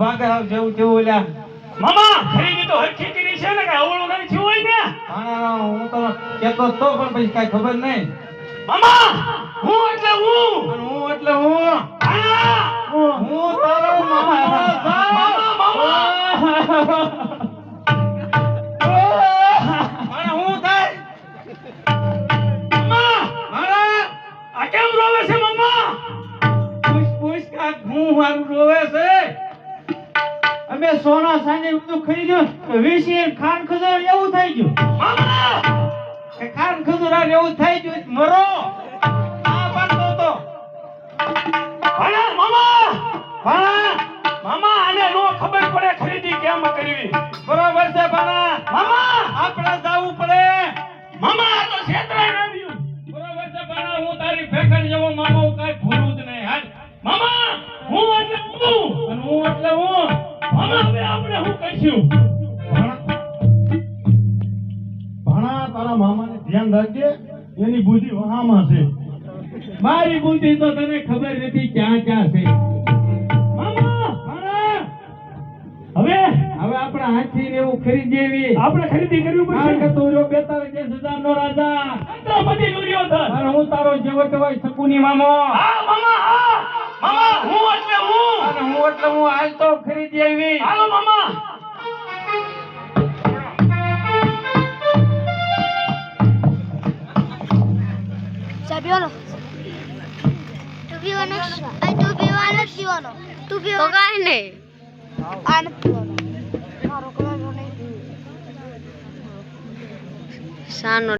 ભાગે આવ જેવું તેવું ઓલા મામા ખરીદી તો હરખી કરી છે ને કે અવળું નહીં થયું હોય ને ભાણા હું તો કેતો તો પણ પછી કાઈ ખબર નહીં મામા હું એટલે હું અને હું એટલે હું ભાણા હું તારો મામા મામા ભાણા હું થાય મામા ભાણા આ કેમ રોવે છે મામા પૂછ કા હું મારું રોવે છે અમે સોના સાંજે બધું ખરીદ્યું વીસી ખાન ખજૂર એવું થઈ ગયું મામા કે ખાન ખજૂર એવું થઈ ગયું મરો આ બાંધતો તો ભાણા મામા ભાણા મામા આને નો ખબર પડે ખરીદી કેમ કરવી બરોબર છે ભાણા મામા આપણે જાવું પડે મામા આ તો છેતરાઈ આવ્યું બરોબર છે ભાણા હું તારી ફેકણ જેવો મામો કાઈ ભૂલું જ નહીં હાલ મામા હું એટલે હું અને હું એટલે હું મામા હવે આપણે શું કરશું ભાણા તારા મામાને ધ્યાન રાખજે એની બુદ્ધિ વહામાં છે મારી બુદ્ધિ તો તને ખબર નથી ક્યાં ક્યાં છે મામા ભાણા હવે હવે આપણા હાથી ને એવું ખરીદી એવી આપણે ખરીદી કરવી કારણ કે પડશે તું રહ્યો 42,000 નો રાજા છત્રપતિ દુર્યોધન અને હું તારો જેવો કહેવાય શકુની મામો હા મામા હા મામા હું એટલે હું અને હું એટલે હું હાલ તો ખરીદી આવી હાલો મામા Sabiono. Tu píવાનો? Ay, tu píવાનો, píવાનો. Tu píવાનો. તો કાઈ નહીં. આ નથી પીવાનો. મારો કલર નહીં. શાનો